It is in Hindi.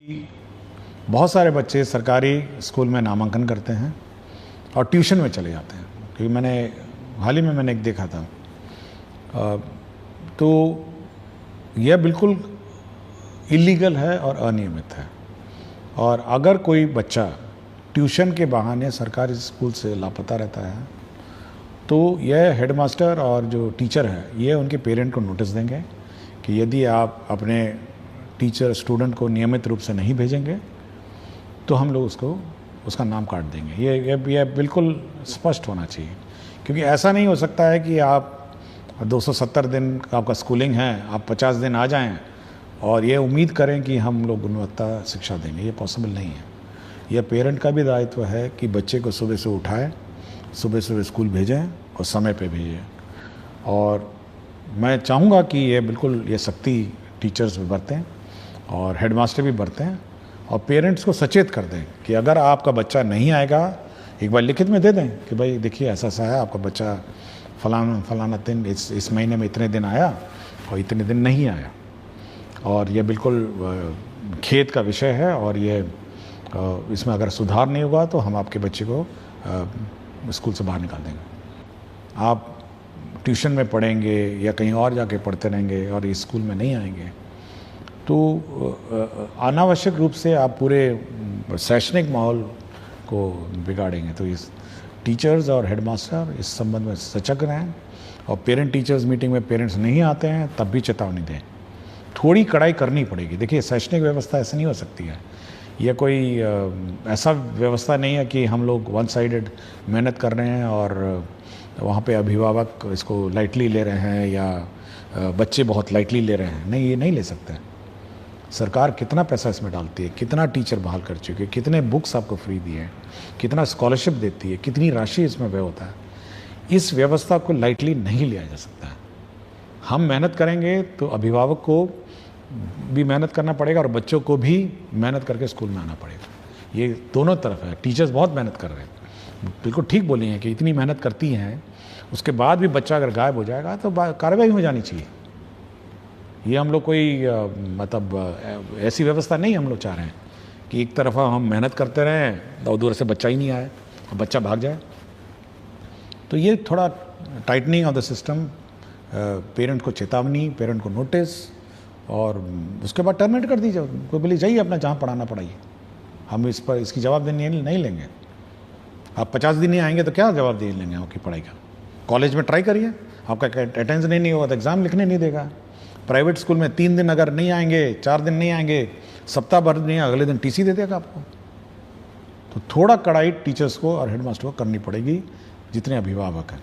बहुत सारे बच्चे सरकारी स्कूल में नामांकन करते हैं और ट्यूशन में चले जाते हैं। क्योंकि हाल ही में मैंने एक देखा था, तो यह बिल्कुल इलीगल है और अनियमित है। और अगर कोई बच्चा ट्यूशन के बहाने सरकारी स्कूल से लापता रहता है तो यह हेडमास्टर और जो टीचर है ये उनके पेरेंट को नोटिस देंगे कि यदि आप अपने टीचर स्टूडेंट को नियमित रूप से नहीं भेजेंगे तो हम लोग उसका नाम काट देंगे। ये बिल्कुल स्पष्ट होना चाहिए, क्योंकि ऐसा नहीं हो सकता है कि आप 270 दिन का आपका स्कूलिंग है, आप 50 दिन आ जाएं और ये उम्मीद करें कि हम लोग गुणवत्ता शिक्षा देंगे। ये पॉसिबल नहीं है। यह पेरेंट का भी दायित्व है कि बच्चे को सुबह से उठाएं, सुबह सुबह स्कूल भेजें और समय पे भेजें। और मैं चाहूँगा कि ये बिल्कुल ये सख्ती टीचर्स भी बरतें और हेडमास्टर भी बरतें और पेरेंट्स को सचेत कर दें कि अगर आपका बच्चा नहीं आएगा, एक बार लिखित में दे दें कि भाई देखिए ऐसा है, आपका बच्चा फलाना दिन इस महीने में इतने दिन आया और इतने दिन नहीं आया। और ये बिल्कुल खेद का विषय है और ये इसमें अगर सुधार नहीं होगा तो हम आपके बच्चे को स्कूल से बाहर निकाल देंगे। आप ट्यूशन में पढ़ेंगे या कहीं और जाके पढ़ते रहेंगे और इस स्कूल में नहीं आएंगे तो अनावश्यक रूप से आप पूरे शैक्षणिक माहौल को बिगाड़ेंगे। तो इस टीचर्स और हेडमास्टर इस संबंध में सजग रहें और पेरेंट टीचर्स मीटिंग में पेरेंट्स नहीं आते हैं तब भी चेतावनी दें। थोड़ी कड़ाई करनी पड़ेगी। देखिए, शैक्षणिक व्यवस्था ऐसे नहीं हो सकती है। यह कोई ऐसा व्यवस्था नहीं है कि हम लोग वन साइडेड मेहनत कर रहे हैं और वहाँ पे अभिभावक इसको लाइटली ले रहे हैं या बच्चे बहुत लाइटली ले रहे हैं। नहीं, ये नहीं ले सकते। सरकार कितना पैसा इसमें डालती है, कितना टीचर बहाल कर चुकी है, कितने बुक्स आपको फ्री दिए हैं, कितना स्कॉलरशिप देती है, कितनी राशि इसमें व्यय होता है। इस व्यवस्था को लाइटली नहीं लिया जा सकता है। हम मेहनत करेंगे तो अभिभावक को भी मेहनत करना पड़ेगा और बच्चों को भी मेहनत करके स्कूल में आना पड़ेगा। ये दोनों तरफ है। टीचर्स बहुत मेहनत कर रहे हैं, बिल्कुल ठीक बोली हैं कि इतनी मेहनत करती हैं, उसके बाद भी बच्चा अगर गायब हो जाएगा तो कार्रवाई हो जानी चाहिए। ये हम लोग कोई मतलब ऐसी व्यवस्था नहीं हम लोग चाह रहे हैं कि एक तरफा हम मेहनत करते रहें और दूर से बच्चा ही नहीं आए और बच्चा भाग जाए। तो ये थोड़ा tightening of the system, parent को चेतावनी, पेरेंट को नोटिस और उसके बाद टर्मिनेट कर दीजिए। कोई बोले जाइए अपना जहाँ पढ़ाना पढ़ाइए, हम इस पर इसकी जवाबदेही नहीं लेंगे। आप 50 दिन नहीं आएंगे तो क्या जवाबदेही लेंगे आपकी पढ़ाई का? कॉलेज में ट्राई करिए, आपका अटेंडेंस नहीं होगा तो एग्ज़ाम लिखने नहीं देगा। प्राइवेट स्कूल में 3 दिन अगर नहीं आएंगे, 4 दिन नहीं आएंगे, सप्ताह भर नहीं, अगले दिन टीसी दे देगा आपको। तो थोड़ा कड़ाई टीचर्स को और हेडमास्टर को करनी पड़ेगी, जितने अभिभावक हैं।